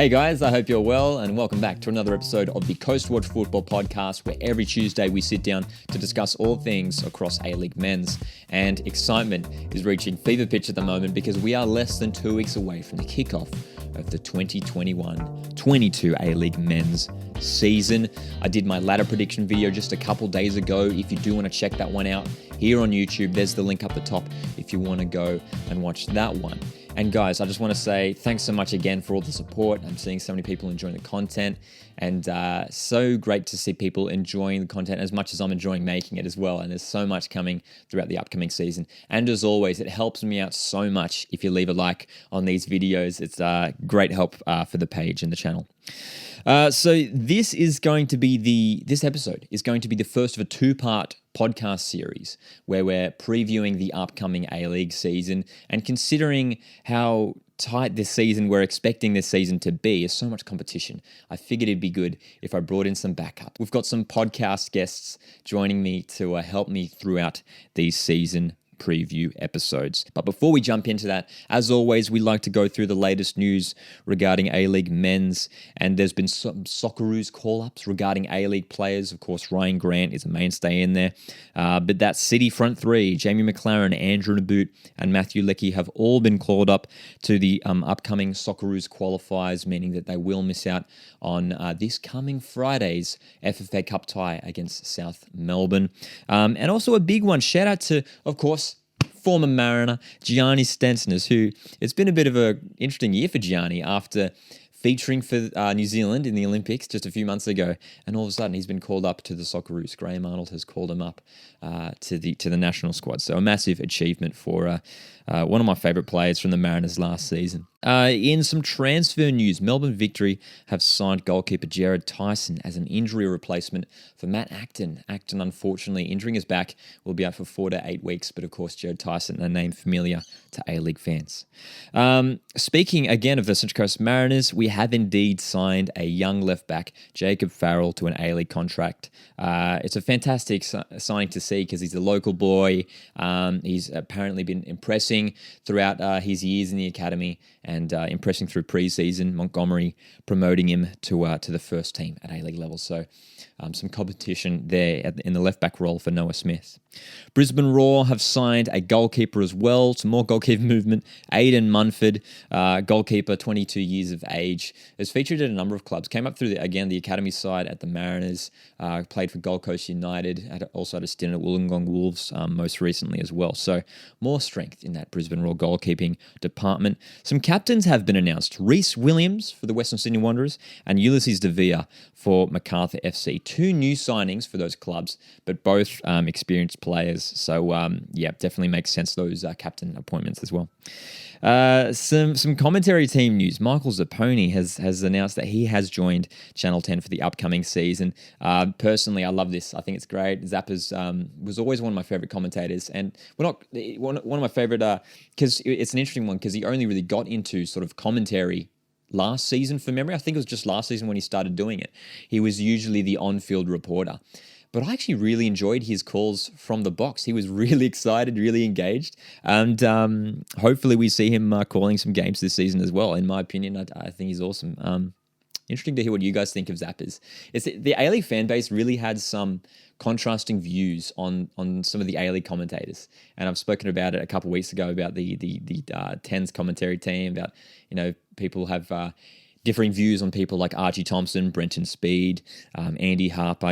Hey guys, I hope you're well and welcome back to another episode of the Coastwatch Football Podcast, where every Tuesday we sit down to discuss all things across A-League men's. And excitement is reaching fever pitch at the moment because we are less than 2 weeks away from the kickoff of the 2021-22 A-League men's season. I did my ladder prediction video just a couple days ago. If you do want to check that one out here on YouTube, there's the link up the top if you want to go and watch that one. And guys, I just want to say thanks so much again for all the support. I'm seeing so many people enjoying the content, and so great to see people enjoying the content as much as I'm enjoying making it as well. And there's so much coming throughout the upcoming season. And as always, it helps me out so much if you leave a like on these videos. It's great help for the page and the channel. So this episode is going to be the first of a two-part podcast series where we're previewing the upcoming A-League season and considering how tight this season we're expecting this season to be. There's so much competition. I figured it'd be good if I brought in some backup. We've got some podcast guests joining me to help me throughout these season preview episodes. But before we jump into that, as always, we like to go through the latest news regarding A-League men's, and there's been some Socceroos call-ups regarding A-League players. Of course, Ryan Grant is a mainstay in there, but that City front three, Jamie McLaren, Andrew Naboot, and Matthew Leckie have all been called up to the upcoming Socceroos qualifiers, meaning that they will miss out on this coming Friday's FFA Cup tie against South Melbourne. And also a big one, shout out to, of course, former Mariner, Gianni Stensners, who it's been a bit of an interesting year for Gianni after featuring for New Zealand in the Olympics just a few months ago, and all of a sudden he's been called up to the Socceroos. Graham Arnold has called him up to the national squad. So a massive achievement for one of my favourite players from the Mariners last season. In some transfer news, Melbourne Victory have signed goalkeeper Jared Tyson as an injury replacement for Matt Acton. Acton, unfortunately, injuring his back, will be out for 4 to 8 weeks, but of course Jared Tyson, a name familiar to A-League fans. Speaking again of the Central Coast Mariners, we have indeed signed a young left-back, Jacob Farrell, to an A-League contract. It's a fantastic signing to see because he's a local boy. He's apparently been impressing throughout his years in the academy, and impressing through pre-season. Montgomery promoting him to the first team at A-League level. So some competition there in the left-back role for Noah Smith. Brisbane Roar have signed a goalkeeper as well. Some more goalkeeper movement. Aidan Munford, goalkeeper, 22 years of age, has featured at a number of clubs. Came up through, the academy side at the Mariners, played for Gold Coast United, also had a stint at Wollongong Wolves most recently as well. So more strength in that Brisbane Roar goalkeeping department. Some captains have been announced. Reece Williams for the Western Sydney Wanderers and Ulysses De Vere for Macarthur FC. Two new signings for those clubs, but both experienced players. So, definitely makes sense, those captain appointments as well. Some commentary team news. Michael Zapponi has announced that he has joined Channel 10 for the upcoming season. Personally, I love this. I think it's great. Zappa's was always one of my favorite commentators, and one of my favorite because it's an interesting one because he only really got into sort of commentary last season from memory. I think it was just last season when he started doing it. He was usually the on-field reporter. But I actually really enjoyed his calls from the box. He was really excited, really engaged. And hopefully we see him calling some games this season as well. In my opinion, I think he's awesome. Interesting to hear what you guys think of Zappers. The A-League fan base really had some contrasting views on some of the A-League commentators. And I've spoken about it a couple of weeks ago about the Tens commentary team, about, people have differing views on people like Archie Thompson, Brenton Speed, Andy Harper,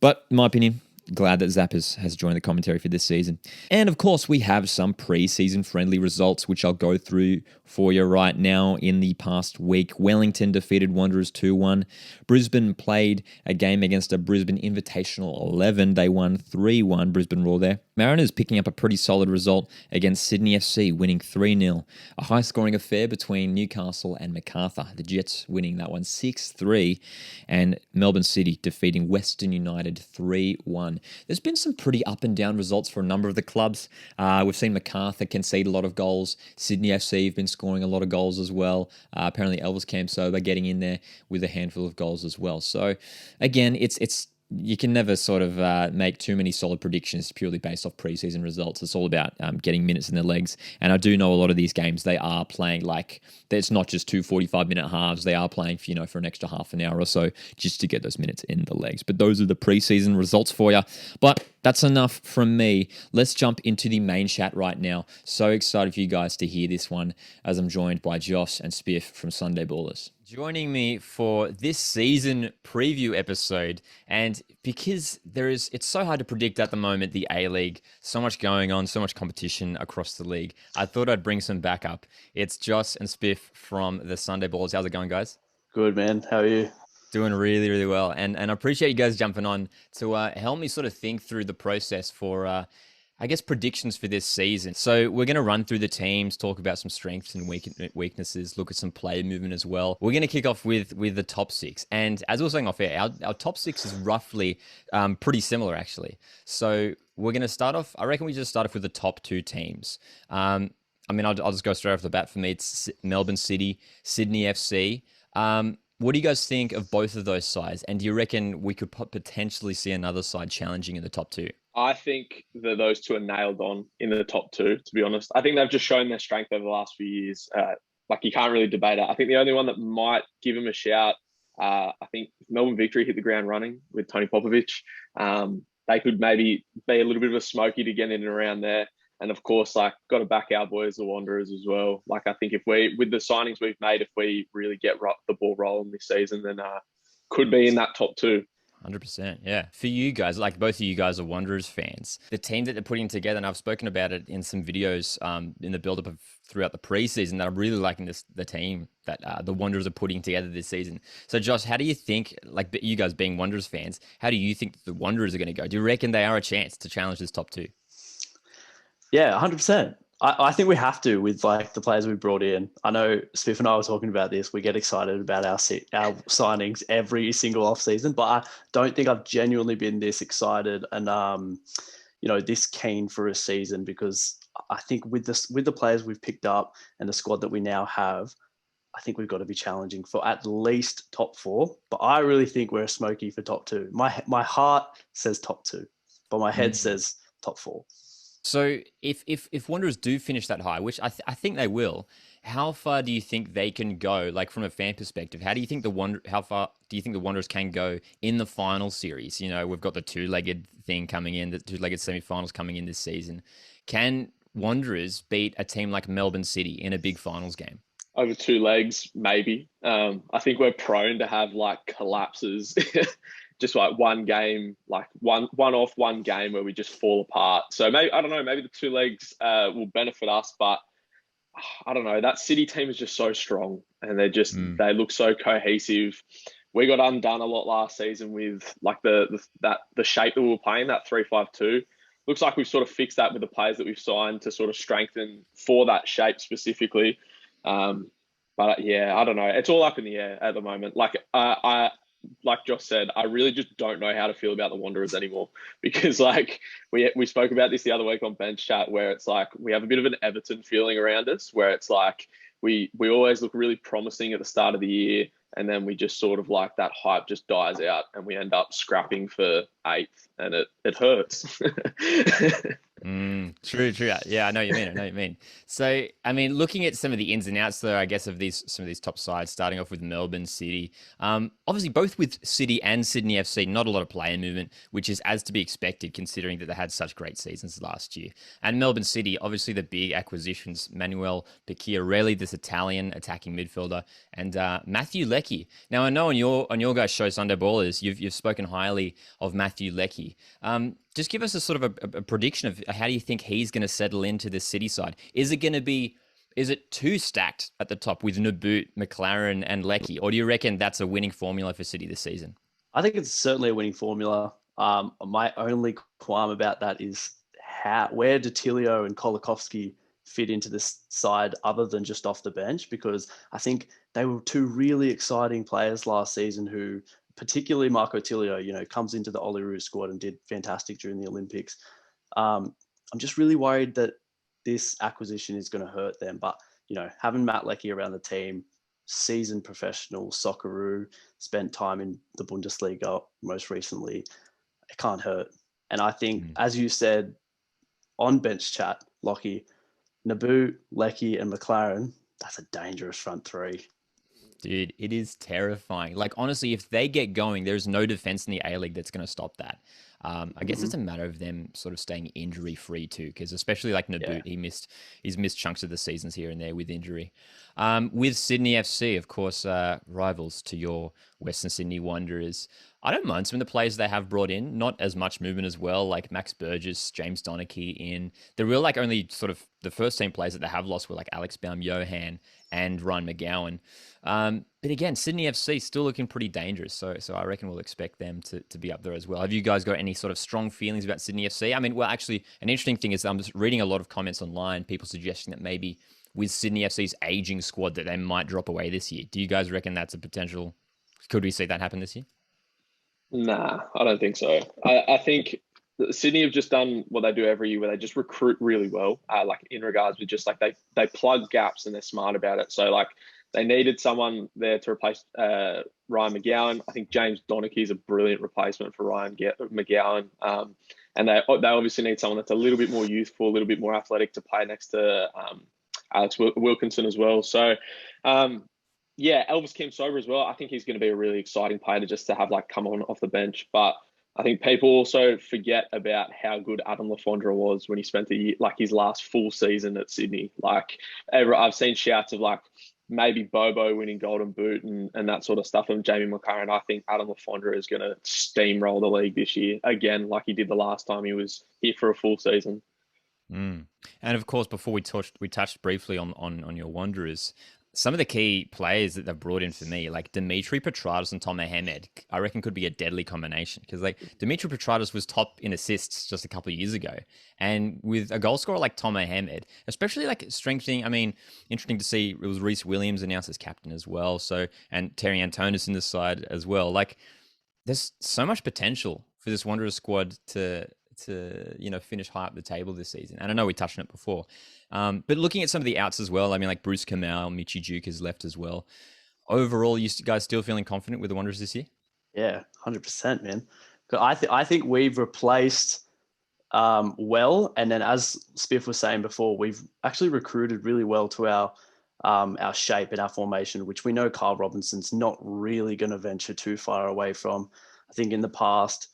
but in my opinion, glad that Zappers has joined the commentary for this season. And of course, we have some pre-season friendly results, which I'll go through for you right now. In the past week, Wellington defeated Wanderers 2-1. Brisbane played a game against a Brisbane Invitational 11. They won 3-1, Brisbane Roar there. Mariners picking up a pretty solid result against Sydney FC, winning 3-0. A high-scoring affair between Newcastle and Macarthur. The Jets winning that one 6-3. And Melbourne City defeating Western United 3-1. There's been some pretty up and down results for a number of the clubs. We've seen Macarthur concede a lot of goals. Sydney FC have been scoring a lot of goals as well. Apparently Elvis Kamsoba getting in there with a handful of goals as well. So again, it's you can never sort of make too many solid predictions purely based off preseason results. It's all about getting minutes in their legs. And I do know a lot of these games, they are playing like, it's not just two 45-minute halves. They are playing for an extra half an hour or so just to get those minutes in the legs. But those are the preseason results for you. But that's enough from me. Let's jump into the main chat right now. So excited for you guys to hear this one as I'm joined by Josh and Spiff from Sunday Ballers. Joining me for this season preview episode, and because it's so hard to predict at the moment, the A-League, so much going on, so much competition across the league, I thought I'd bring some backup. It's Josh and Spiff from the Sunday Ballers. How's it going, guys? Good, man. How are you? Doing really, really well. And I appreciate you guys jumping on to help me sort of think through the process for, I guess, predictions for this season. So we're going to run through the teams, talk about some strengths and weaknesses, look at some player movement as well. We're going to kick off with the top six. And as we were saying off air, our top six is roughly pretty similar, actually. So we're going to start off, I reckon we just start off with the top two teams. I'll just go straight off the bat. For me, it's Melbourne City, Sydney FC. What do you guys think of both of those sides? And do you reckon we could potentially see another side challenging in the top two? I think that those two are nailed on in the top two, to be honest. I think they've just shown their strength over the last few years. You can't really debate it. I think the only one that might give them a shout, I think Melbourne Victory hit the ground running with Tony Popovich. They could maybe be a little bit of a smoky to get in and around there. And of course, got to back our boys, the Wanderers, as well. I think if with the signings we've made, if we really get the ball rolling this season, then could be in that top two. 100%, yeah. For you guys, both of you guys are Wanderers fans. The team that they're putting together, and I've spoken about it in some videos in the build-up of throughout the preseason, that I'm really liking the team that the Wanderers are putting together this season. So, Josh, how do you think, you guys being Wanderers fans, how do you think the Wanderers are going to go? Do you reckon they are a chance to challenge this top two? Yeah, 100%. I think we have to with the players we brought in. I know Spiff and I were talking about this. We get excited about our signings every single off season, but I don't think I've genuinely been this excited and this keen for a season, because I think with the players we've picked up and the squad that we now have, I think we've got to be challenging for at least top four. But I really think we're a smoky for top two. My heart says top two, but my head says top four. So if Wanderers do finish that high, which I think they will, how far do you think they can go? From a fan perspective, how think how far do you think the Wanderers can go in the final series? We've got the two-legged thing coming in, the two-legged semi-finals coming in this season. Can Wanderers beat a team like Melbourne City in a big finals game? Over two legs, maybe. I think we're prone to have collapses. Just one game, one game where we just fall apart. So maybe, I don't know, maybe the two legs will benefit us, but I don't know. That City team is just so strong, and they look so cohesive. We got undone a lot last season with the shape that we were playing, that 3-5-2. Looks like we've sort of fixed that with the players that we've signed to sort of strengthen for that shape specifically. But yeah, I don't know. It's all up in the air at the moment. Like Josh said, I really just don't know how to feel about the Wanderers anymore, because we spoke about this the other week on Bench Chat, where it's we have a bit of an Everton feeling around us, where it's we always look really promising at the start of the year, and then we just sort of that hype just dies out and we end up scrapping for 8th, and it hurts. True. Yeah, I know what you mean. So, looking at some of the ins and outs, though, I guess, of some of these top sides, starting off with Melbourne City. Obviously, both with City and Sydney FC, not a lot of player movement, which is as to be expected, considering that they had such great seasons last year. And Melbourne City, obviously, the big acquisitions: Manuel Picchiarelli, this Italian attacking midfielder, and Matthew Leckie. Now, I know on your guys' show, Sunday Ballers, you've spoken highly of Matthew Leckie. Just give us a sort of a prediction of how do you think he's going to settle into the City side? Is it too stacked at the top with Nabbout, McLaren, and Leckie, or do you reckon that's a winning formula for City this season? I think it's certainly a winning formula. My only qualm about that is where do Tilio and Kolikovsky fit into this side other than just off the bench, because I think they were two really exciting players last season who, particularly Marco Tilio, comes into the Olyroos squad and did fantastic during the Olympics. I'm just really worried that this acquisition is going to hurt them. But, having Matt Leckie around the team seasoned professional, Socceroo, spent time in the Bundesliga most recently. It can't hurt. And I think, as you said on bench chat, Lockie, Naboo, Lecky, and McLaren, that's a dangerous front three. Dude, it is terrifying. Like, honestly, if they get going, there's no defense in the A-League that's going to stop that. I guess it's a matter of them sort of staying injury-free too, because especially like Naboo, he's missed chunks of the seasons here and there with injury. With Sydney FC, of course, rivals to your Western Sydney Wanderers. I don't mind some of the players they have brought in, not as much movement as well, like Max Burgess, James Donachie in. The real, like, only sort of the first team players that they have lost were like Alex Baum-Johan and Ryan McGowan. But again, Sydney FC still looking pretty dangerous. So I reckon we'll expect them to be up there as well. Have you guys got any sort of strong feelings about Sydney FC? I mean, well, actually, an interesting thing is I'm just reading a lot of comments online, people suggesting that maybe with Sydney FC's aging squad that they might drop away this year. Do you guys reckon that's a potential? Could we see that happen this year? Nah, I don't think so. I think Sydney have just done what they do every year, where they just recruit really well. Like in regards with just like they plug gaps and they're smart about it. So like they needed someone there to replace Ryan McGowan. I think James Donachie is a brilliant replacement for Ryan McGowan. And they obviously need someone that's a little bit more youthful, a little bit more athletic to play next to Alex Wilkinson as well. So. Yeah, Elvis Kim-Sober as well. I think he's going to be a really exciting player to have like come on off the bench. But I think people also forget about how good Adam Le Fondre was when he spent his last full season at Sydney. Like I've seen shouts of like maybe Bobo winning Golden Boot and that sort of stuff, and Jamie McLaren. I think Adam Le Fondre is going to steamroll the league this year again, like he did the last time he was here for a full season. And of course, before we touched briefly on your Wanderers. Some of the key players that they've brought in for me, like Dimitri Petratos and Tom Mohamed, I reckon could be a deadly combination, because like Dimitri Petratos was top in assists just a couple of years ago. And with a goal scorer like Tom Mohamed, especially like strengthening, I mean, interesting to see it was Reece Williams announced as captain as well. So, and Terry Antonis in the side as well. Like there's so much potential for this Wanderers squad to finish high up the table this season. And I know we touched on it before. But looking at some of the outs as well, I mean, like Bruce Kamau, Michi Duke has left as well. Overall, you guys still feeling confident with the Wanderers this year? Yeah, 100%, man. I think we've replaced well, and then as Spiff was saying before, we've actually recruited really well to our shape and our formation, which we know Carl Robinson's not really going to venture too far away from. I think in the past,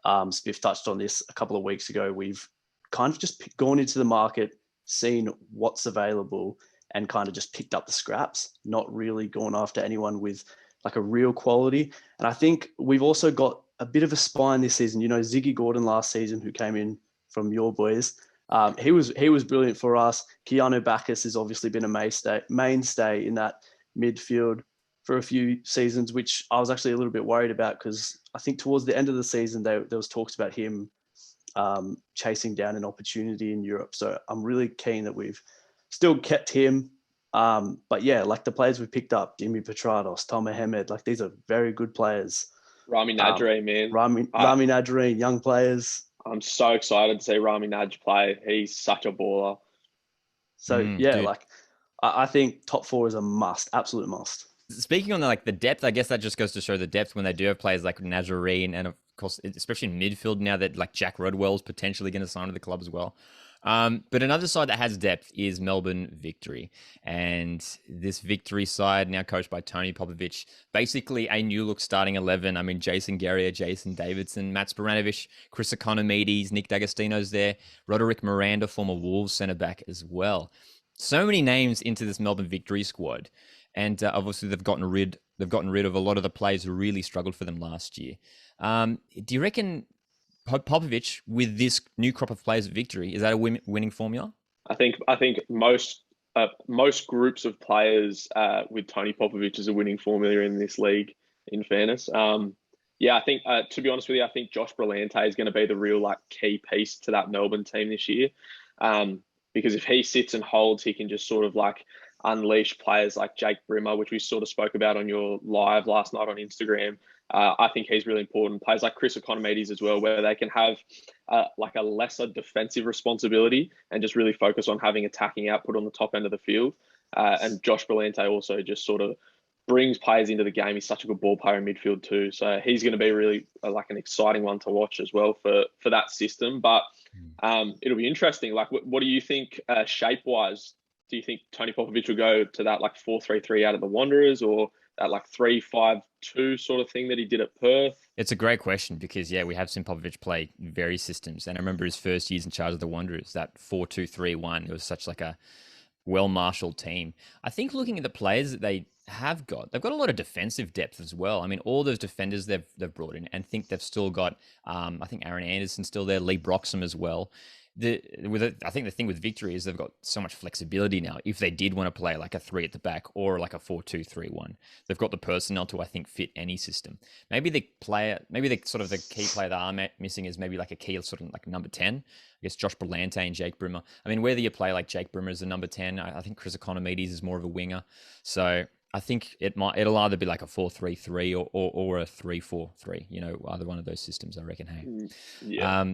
Spiff touched on this a couple of weeks ago, we've kind of just gone into the market, seen what's available, and kind of just picked up the scraps, not really gone after anyone with like a real quality. And I think we've also got a bit of a spine this season. You know, Ziggy Gordon last season, who came in from your boys, he was brilliant for us. Keanu Bacchus has obviously been a mainstay in that midfield for a few seasons, which I was actually a little bit worried about, because I think towards the end of the season, there was talks about him chasing down an opportunity in Europe. So I'm really keen that we've still kept him. But yeah, like the players we picked up, Dimi Petratos, Tom Mohamed, like these are very good players. Rami Nadri, man. Rami Nadri, young players. I'm so excited to see Rami Nadri play. He's such a baller. So like I think top four is a must, absolute must. Speaking on the depth, I guess that just goes to show the depth when they do have players like Nazarene, and of course, especially in midfield now that like Jack Rodwell's potentially going to sign to the club as well. But another side that has depth is Melbourne Victory. And this Victory side, now coached by Tony Popovich, basically a new look starting 11. I mean, Jason Guerrier, Jason Davidson, Matt Sporanovic, Chris Economides, Nick D'Agostino's there, Roderick Miranda, former Wolves centre-back as well. So many names into this Melbourne Victory squad. And obviously they've gotten rid of a lot of the players who really struggled for them last year. Do you reckon Popovich, with this new crop of players at Victory, is that a winning formula? I think most groups of players with Tony Popovich is a winning formula in this league. In fairness, I think to be honest with you, I think Josh Brillante is going to be the real key piece to that Melbourne team this year. Because if he sits and holds, he can just sort of unleash players like Jake Brimmer, which we sort of spoke about on your live last night on Instagram. I think he's really important. Players like Chris Economides as well, where they can have a lesser defensive responsibility and just really focus on having attacking output on the top end of the field. And Josh Brillante also just sort of brings players into the game. He's such a good ball player in midfield too. So he's going to be really like an exciting one to watch as well for that system. But it'll be interesting. Like, what do you think shape-wise? Do you think Tony Popovich will go to that like 4-3-3 out of the Wanderers, or that like 3-5-2 sort of thing that he did at Perth? It's a great question because, yeah, we have seen Popovich play various systems. And I remember his first years in charge of the Wanderers, that 4-2-3-1. It was such like a well-marshaled team. I think looking at the players that they've got a lot of defensive depth as well. I mean, all those defenders they've brought in, and think they've still got, I think Aaron Anderson's still there, Lee Broxham as well. I think the thing with Victory is they've got so much flexibility now. If they did want to play like a 3 at the back or like a 4-2-3-1, they've got the personnel to, I think, fit any system. Maybe the sort of the key player that are missing is maybe like a key sort of like number 10. I guess Josh Berlante and Jake Brimmer. I mean, whether you play like Jake Brimmer as a number 10, I think Chris Economides is more of a winger. So I think it'll either be like a 4-3-3 or a 3-4-3. You know, either one of those systems, I reckon. Hey, yeah.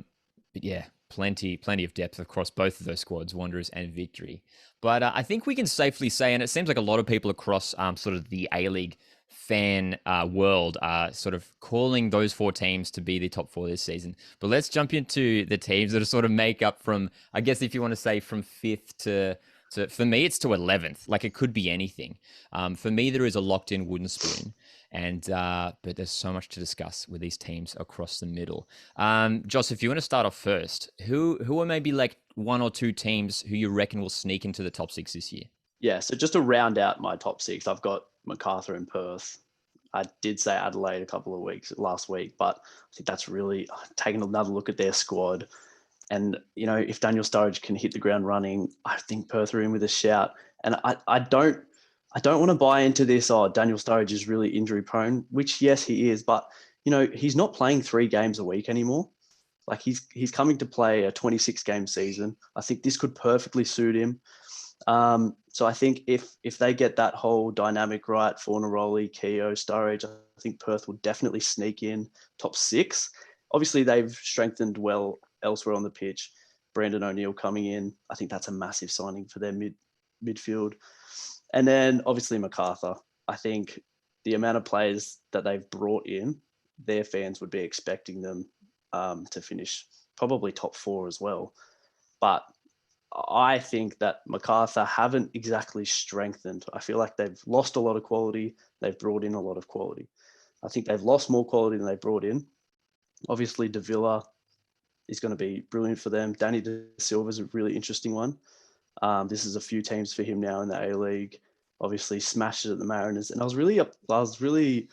But yeah, plenty of depth across both of those squads, Wanderers and Victory. But I think we can safely say, and it seems like a lot of people across sort of the A-League fan world are sort of calling those 4 teams to be the top 4 this season. But let's jump into the teams that are sort of make up from, I guess if you want to say from 5th to for me, it's to 11th. Like, it could be anything. For me, there is a locked-in wooden spoon. And but there's so much to discuss with these teams across the middle. Joss, if you want to start off first, who are maybe like 1 or 2 teams who you reckon will sneak into the top 6 this year? Yeah, so just to round out my top 6, I've got Macarthur and Perth. I did say Adelaide last week, but I think that's really taking another look at their squad. And, you know, if Daniel Sturridge can hit the ground running, I think Perth are in with a shout. And I don't want to buy into this, Daniel Sturridge is really injury prone, which, yes, he is. But, you know, he's not playing 3 games a week anymore. Like, he's coming to play a 26-game season. I think this could perfectly suit him. So I think if they get that whole dynamic right, Fornaroli, Keogh, Sturridge, I think Perth will definitely sneak in top 6. Obviously, they've strengthened well elsewhere on the pitch. Brandon O'Neill coming in, I think that's a massive signing for their midfield. And then obviously Macarthur. I think the amount of players that they've brought in, their fans would be expecting them to finish probably top 4 as well. But I think that Macarthur haven't exactly strengthened. I feel like they've lost a lot of quality. They've brought in a lot of quality. I think they've lost more quality than they brought in. Obviously, Davila is going to be brilliant for them. Danny De Silva is a really interesting one. This is a few teams for him now in the A-League. Obviously, smashed it at the Mariners. And I was really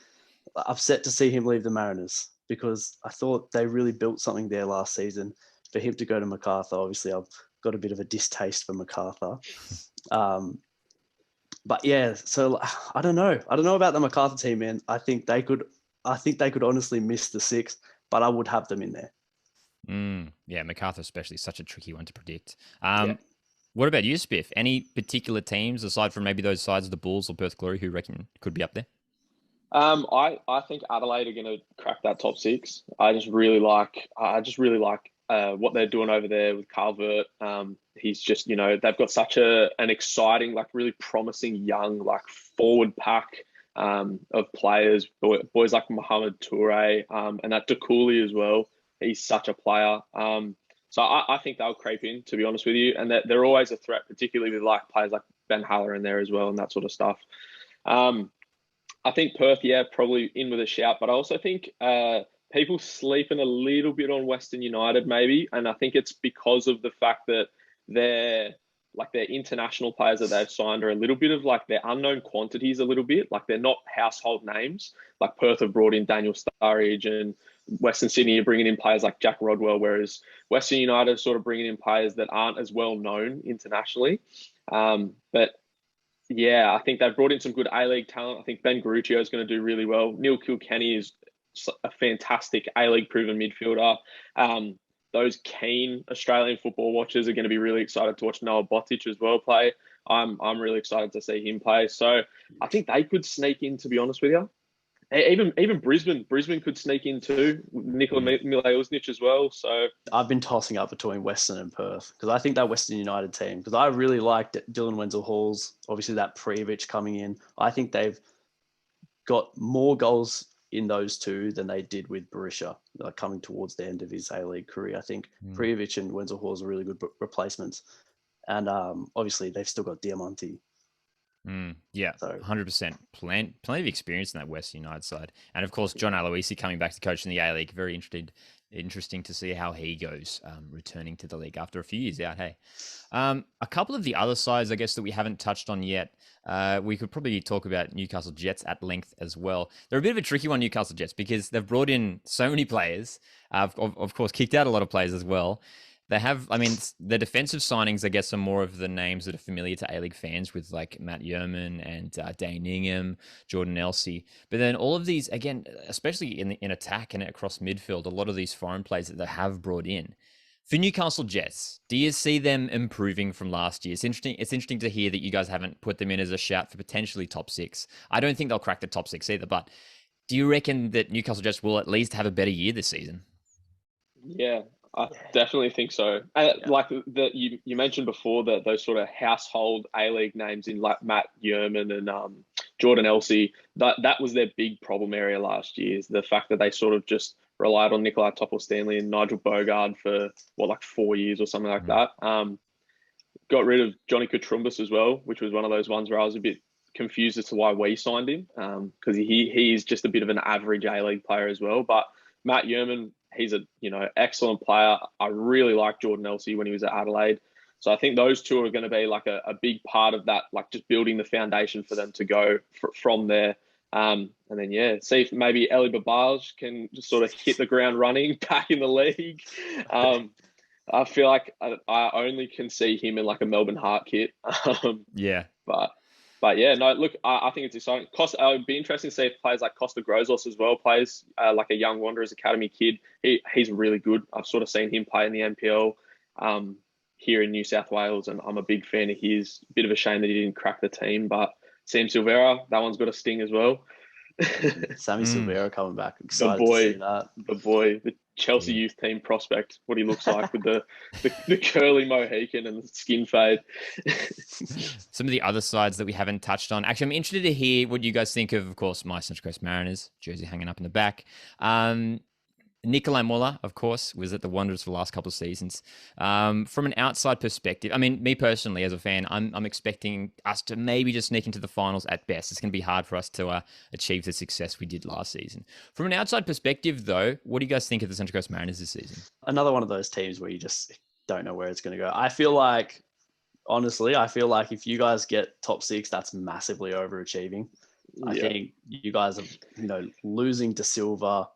upset to see him leave the Mariners because I thought they really built something there last season. For him to go to Macarthur, obviously, I've got a bit of a distaste for Macarthur. But yeah, so I don't know. I don't know about the Macarthur team, man. I think they could honestly miss the 6th, but I would have them in there. Yeah, Macarthur especially is such a tricky one to predict. Yeah. What about you, Spiff? Any particular teams aside from maybe those sides of the Bulls or Perth Glory who reckon could be up there? I think Adelaide are going to crack that top 6. I just really like what they're doing over there with Calvert. He's just, you know, they've got such an exciting, like really promising young, like forward pack of players, boys like Mohamed Toure and that Dakuli as well. He's such a player. So I think they'll creep in, to be honest with you. And they're always a threat, particularly with like players like Ben Haller in there as well and that sort of stuff. I think Perth, yeah, probably in with a shout. But I also think people sleeping a little bit on Western United maybe. And I think it's because of the fact that their international players that they've signed are a little bit of like their unknown quantities a little bit. Like they're not household names. Like Perth have brought in Daniel Sturridge and Western Sydney are bringing in players like Jack Rodwell, whereas Western United are sort of bringing in players that aren't as well known internationally. But yeah, I think they've brought in some good A-League talent. I think Ben Garuccio is going to do really well. Neil Kilkenny is a fantastic A-League proven midfielder. Those keen Australian football watchers are going to be really excited to watch Noah Botic as well play. I'm really excited to see him play. So I think they could sneak in, to be honest with you. Even Brisbane could sneak in too. Nikola Mileusnic as well. So I've been tossing up between Western and Perth because I think that Western United team, because I really liked Dylan Wenzel-Halls, obviously that Prijovic coming in. I think they've got more goals in those two than they did with Berisha, like coming towards the end of his A-League career. I think Prijovic and Wenzel Hall are really good replacements. And obviously, they've still got Diamanti. Yeah, So 100%. Plenty of experience in that West United side. And of course, John Aloisi coming back to coach in the A-League. Very interesting to see how he goes, returning to the league after a few years out, hey. A couple of the other sides, I guess, that we haven't touched on yet, we could probably talk about Newcastle Jets at length as well. They're a bit of a tricky one, Newcastle Jets, because they've brought in so many players, of course, kicked out a lot of players as well. They have, I mean, the defensive signings, I guess, are more of the names that are familiar to A-League fans with like Matt Yerman and Dane Ingham, Jordan Elsey. But then all of these, again, especially in attack and across midfield, a lot of these foreign players that they have brought in. For Newcastle Jets, do you see them improving from last year? It's interesting to hear that you guys haven't put them in as a shout for potentially top six. I don't think they'll crack the top six either, but do you reckon that Newcastle Jets will at least have a better year this season? Yeah, I definitely think so. Like you mentioned before, that those sort of household A-League names in like Matt Yerman and Jordan Elsey, that was their big problem area last year, is the fact that they sort of just relied on Nikolai Topol-Stanley and Nigel Bogard for like 4 years or something like that. Got rid of Johnny Kutrumbis as well, which was one of those ones where I was a bit confused as to why we signed him, because he is just a bit of an average A-League player as well. But Matt Yerman, he's a excellent player. I really like Jordan Elsey when he was at Adelaide. So I think those two are going to be like a big part of that, like just building the foundation for them to go from there. And then, see if maybe Eli Babaj can just sort of hit the ground running back in the league. I feel like I only can see him in like a Melbourne Heart kit. But yeah, no, look, I think it's exciting. It would be interesting to see if players like Costa Grozos as well plays, like a young Wanderers Academy kid. He's really good. I've sort of seen him play in the NPL here in New South Wales, and I'm a big fan of his. Bit of a shame that he didn't crack the team, but Sam Silvera, that one's got a sting as well. Sammy Silvera coming back. Excited to see that. The Chelsea youth team prospect, what he looks like with the curly Mohican and the skin fade. Some of the other sides that we haven't touched on. Actually, I'm interested to hear what you guys think of course, my Central Coast Mariners, jersey hanging up in the back. Nikolai Muller, of course, was at the Wanderers for the last couple of seasons. From an outside perspective, I mean, me personally as a fan, I'm expecting us to maybe just sneak into the finals at best. It's going to be hard for us to achieve the success we did last season. From an outside perspective, though, what do you guys think of the Central Coast Mariners this season? Another one of those teams where you just don't know where it's going to go. I feel like if you guys get top six, that's massively overachieving. I think you guys are, losing De Silva,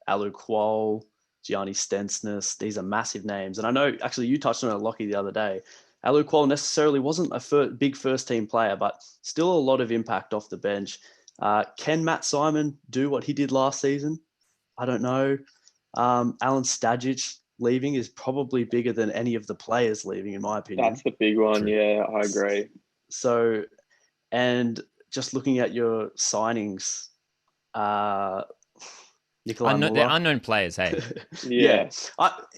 Alu Kuol, Gianni Stensness. These are massive names. And I know, actually, you touched on it, Lockie, the other day. Alu Kuol necessarily wasn't a big first-team player, but still a lot of impact off the bench. Can Matt Simon do what he did last season? I don't know. Alan Stajic leaving is probably bigger than any of the players leaving, in my opinion. That's the big one. Yeah, I agree. So, and just looking at your signings, they're unknown players, hey. Yeah.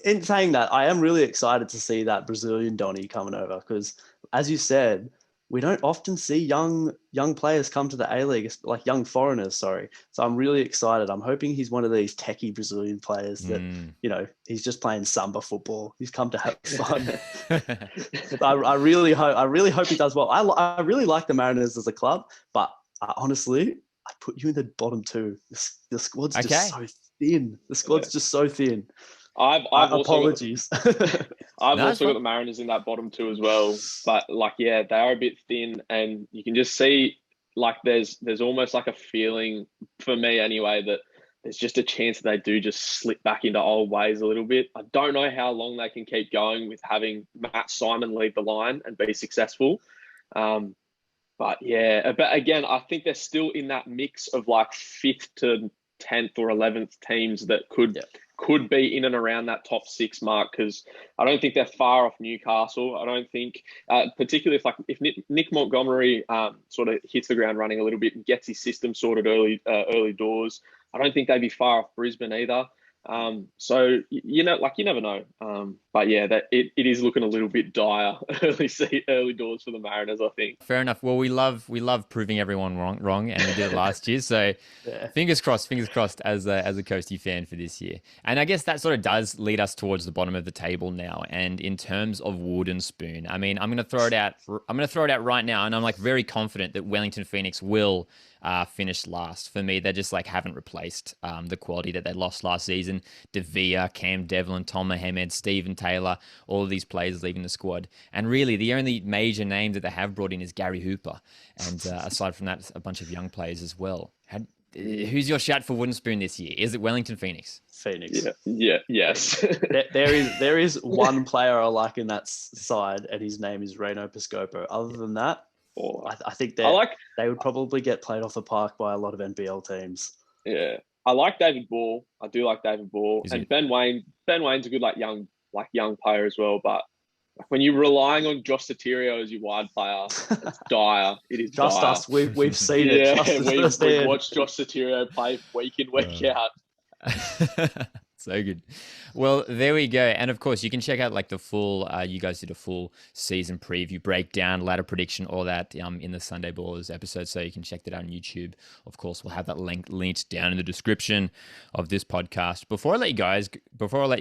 In saying that, I am really excited to see that Brazilian Donny coming over because, as you said, we don't often see young players come to the A-League, like young foreigners, sorry. So I'm really excited. I'm hoping he's one of these techie Brazilian players that, he's just playing samba football. He's come to have fun. I really hope he does well. I really like the Mariners as a club, but honestly, I put you in the bottom two. The squad's just so thin. The squad's just so thin. Apologies. I've also got the Mariners in that bottom two as well. But they are a bit thin, and you can just see there's almost like a feeling for me anyway that there's just a chance that they do just slip back into old ways a little bit. I don't know how long they can keep going with having Matt Simon lead the line and be successful. But again, I think they're still in that mix of 5th to 10th or 11th teams that could be in and around that top 6 mark, because I don't think they're far off Newcastle. I don't think, particularly if Nick Montgomery sort of hits the ground running a little bit and gets his system sorted early doors, I don't think they'd be far off Brisbane either. So you never know. But yeah, that it is looking a little bit dire early doors for the Mariners, I think. Fair enough. Well, we love proving everyone wrong, and we did it last year. So Yeah. fingers crossed as a Coastie fan for this year. And I guess that sort of does lead us towards the bottom of the table now. And in terms of wooden spoon, I mean, I'm going to throw it out right now, and I'm like very confident that Wellington Phoenix will finish last. For me, they just like haven't replaced the quality that they lost last season. Devere, Cam Devlin, Tom Mohamed, Stephen Taylor, all of these players leaving the squad. And really, the only major name that they have brought in is Gary Hooper. And aside from that, a bunch of young players as well. Who's your shout for wooden spoon this year? Is it Wellington Phoenix? Phoenix. Yes. there is one player I like in that side, and his name is Reno Piscopo. Other than that, I think they would probably get played off the park by a lot of NBL teams. Yeah, I like David Ball. I do like David Ball, and Ben Wayne. Ben Wayne's a good young player as well. But when you're relying on Josh Sotirio as your wide player, it's dire. It is just dire. us. We've seen it. We've watched Josh Sotirio play week in, week out. So good. Well, there we go. And of course, you can check out like the full, you guys did a full season preview, breakdown, ladder prediction, all that in the Sunday Ballers episode. So you can check that out on YouTube. Of course, we'll have that link linked down in the description of this podcast. Before I let you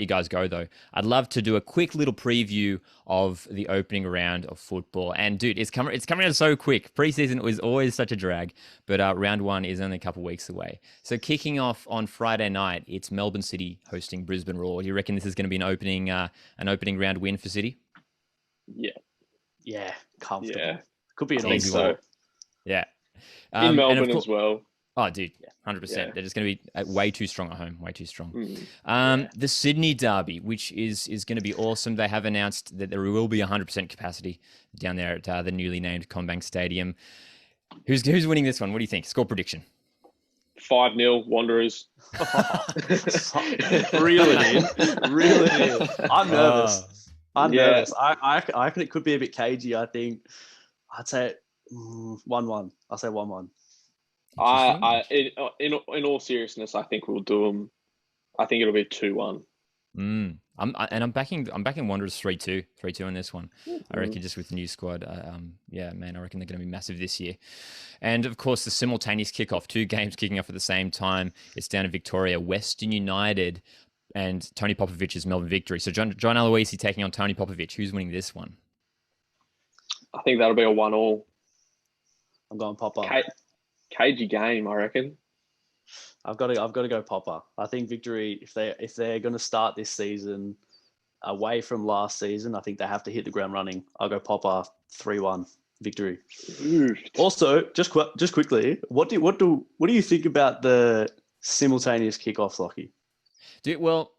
guys go though, I'd love to do a quick little preview of the opening round of football. And dude, it's coming out so quick. Preseason was always such a drag, but round one is only a couple weeks away. So kicking off on Friday night, it's Melbourne City hosting Brisbane Roar. You reckon this is going to be an opening round win for City? Yeah, comfortable. Yeah. Could be an easy one. Yeah. In Melbourne as well. Oh, dude, 100%. Yeah. They're just going to be way too strong at home, way too strong. Mm. The Sydney Derby, which is going to be awesome. They have announced that there will be 100% capacity down there at the newly named CommBank Stadium. Who's winning this one? What do you think? Score prediction. 5-0 Wanderers. Reel it in. I'm nervous. Nervous. I reckon it could be a bit cagey. I think I'd say 1-1. I'll say 1-1. In all seriousness, I think we'll do them. I think it'll be 2-1. I'm backing Wanderers 3-2 in this one. Mm-hmm. I reckon just with the new squad, I reckon they're going to be massive this year. And of course, the simultaneous kickoff, 2 games kicking off at the same time. It's down in Victoria, Western United and Tony Popovich's Melbourne Victory. So John Aloisi taking on Tony Popovich. Who's winning this one? I think that'll be a 1-1. I'm going Popper. Cagey game, I reckon. I've got to go Popper. I think Victory, if they're going to start this season away from last season, I think they have to hit the ground running. I'll go Popper 3-1 Victory. Ooh. Also, just quickly, what do you think about the simultaneous kickoffs, Lockie? Dude, well,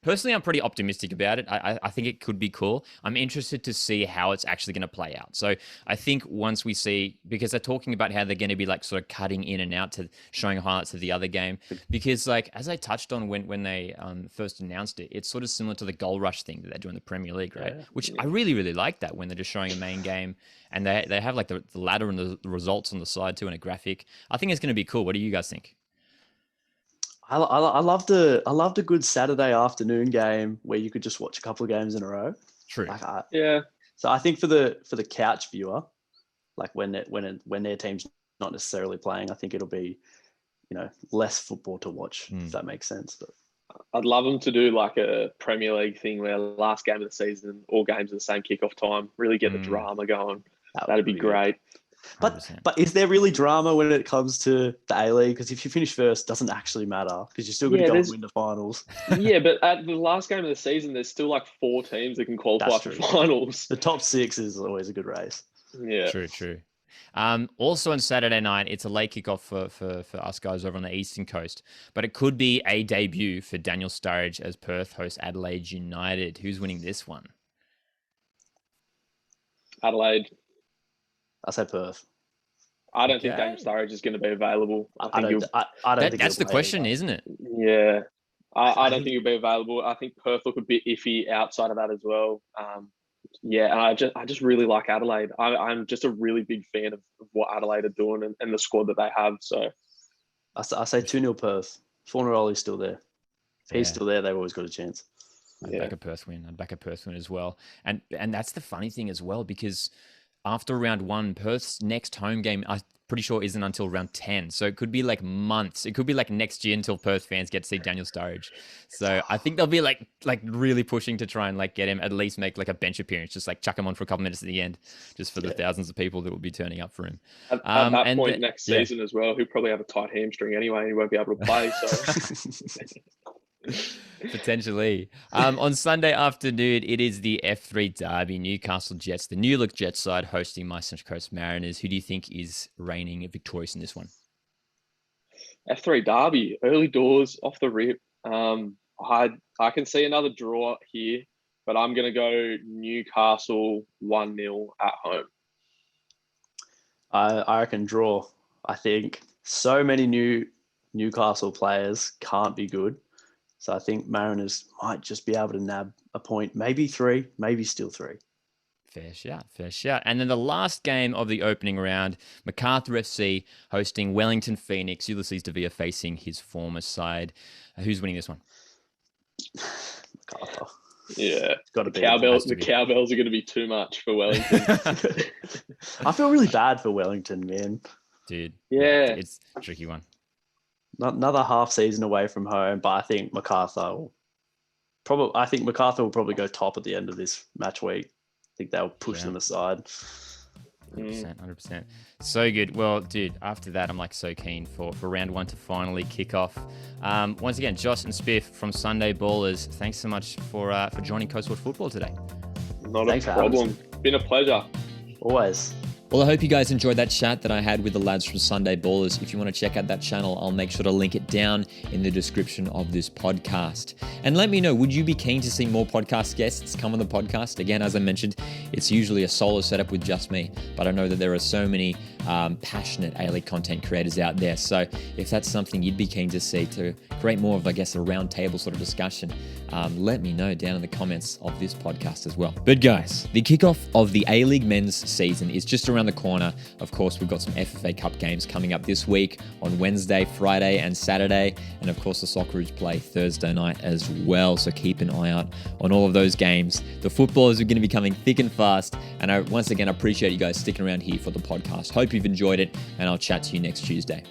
personally, I'm pretty optimistic about it. I think it could be cool. I'm interested to see how it's actually going to play out. So I think once we see, because they're talking about how they're going to be like sort of cutting in and out to showing highlights of the other game. Because like, as I touched on when they first announced it, it's sort of similar to the goal rush thing that they do in the Premier League, right? Yeah. Which I really, really like that when they're just showing a main game and they have like the ladder and the results on the side too and a graphic. I think it's going to be cool. What do you guys think? I loved a good Saturday afternoon game where you could just watch a couple of games in a row. True. Yeah. So I think for the couch viewer, like when their team's not necessarily playing, I think it'll be, less football to watch, if that makes sense. But I'd love them to do like a Premier League thing where last game of the season, all games at the same kickoff time, really get the drama going. That'd be great. But is there really drama when it comes to the A-League? Because if you finish first, it doesn't actually matter because you're still going to go and win the finals. Yeah, but at the last game of the season, there's still like 4 teams that can qualify for finals. The top 6 is always a good race. Yeah. True. Also on Saturday night, it's a late kickoff for us guys over on the Eastern Coast, but it could be a debut for Daniel Sturridge as Perth host Adelaide United. Who's winning this one? Adelaide. I say Perth. I don't think Daniel Sturridge is going to be available. I don't think that's the question, isn't it? Yeah. I don't think he'll be available. I think Perth look a bit iffy outside of that as well. And I just really like Adelaide. I'm just a really big fan of what Adelaide are doing and the squad that they have. So I say 2-0 Perth. Fornaroli's still there. If he's still there, they've always got a chance. I'd back a Perth win. I'd back a Perth win as well. And that's the funny thing as well, because after round 1, Perth's next home game, I'm pretty sure isn't until round 10. So it could be like months. It could be like next year until Perth fans get to see Daniel Sturridge. So I think they'll be like really pushing to try and like get him, at least make like a bench appearance, just like chuck him on for a couple minutes at the end, just for the thousands of people that will be turning up for him. At that point next season as well, he'll probably have a tight hamstring anyway, and he won't be able to play. So. Potentially. On Sunday afternoon, it is the F3 derby, Newcastle Jets, the New Look Jets side hosting my Central Coast Mariners. Who do you think is reigning victorious in this one? F3 derby, early doors, off the rip. I can see another draw here, but I'm going to go Newcastle 1-0 at home. I reckon draw. I think so many new Newcastle players can't be good. So I think Mariners might just be able to nab a point, maybe 3, maybe still 3. Fair shout. And then the last game of the opening round, MacArthur FC hosting Wellington Phoenix. Ulysses De Villa facing his former side. Who's winning this one? MacArthur. Yeah, Got to be. The cowbells are going to be too much for Wellington. I feel really bad for Wellington, man. Dude. Yeah. It's a tricky one. Another half season away from home, but I think MacArthur will probably go top at the end of this match week. I think they'll push them aside. 100%. So good. Well, dude, after that, I'm like so keen for round 1 to finally kick off. Once again, Josh and Spiff from Sunday Ballers, thanks so much for joining Coastwatch Football today. Thanks a problem. Been a pleasure. Always. Well, I hope you guys enjoyed that chat that I had with the lads from Sunday Ballers. If you want to check out that channel, I'll make sure to link it down in the description of this podcast. And let me know, would you be keen to see more podcast guests come on the podcast? Again, as I mentioned, it's usually a solo setup with just me, but I know that there are so many passionate A-League content creators out there. So if that's something you'd be keen to see, to create more of, I guess, a round table sort of discussion, let me know down in the comments of this podcast as well. But guys, the kickoff of the A-League men's season is just around the corner. Of course, we've got some FFA Cup games coming up this week on Wednesday, Friday, and Saturday. And of course, the Socceroos play Thursday night as well. So keep an eye out on all of those games. The footballers are going to be coming thick and fast. And I once again appreciate you guys sticking around here for the podcast. Hope you've enjoyed it, and I'll chat to you next Tuesday.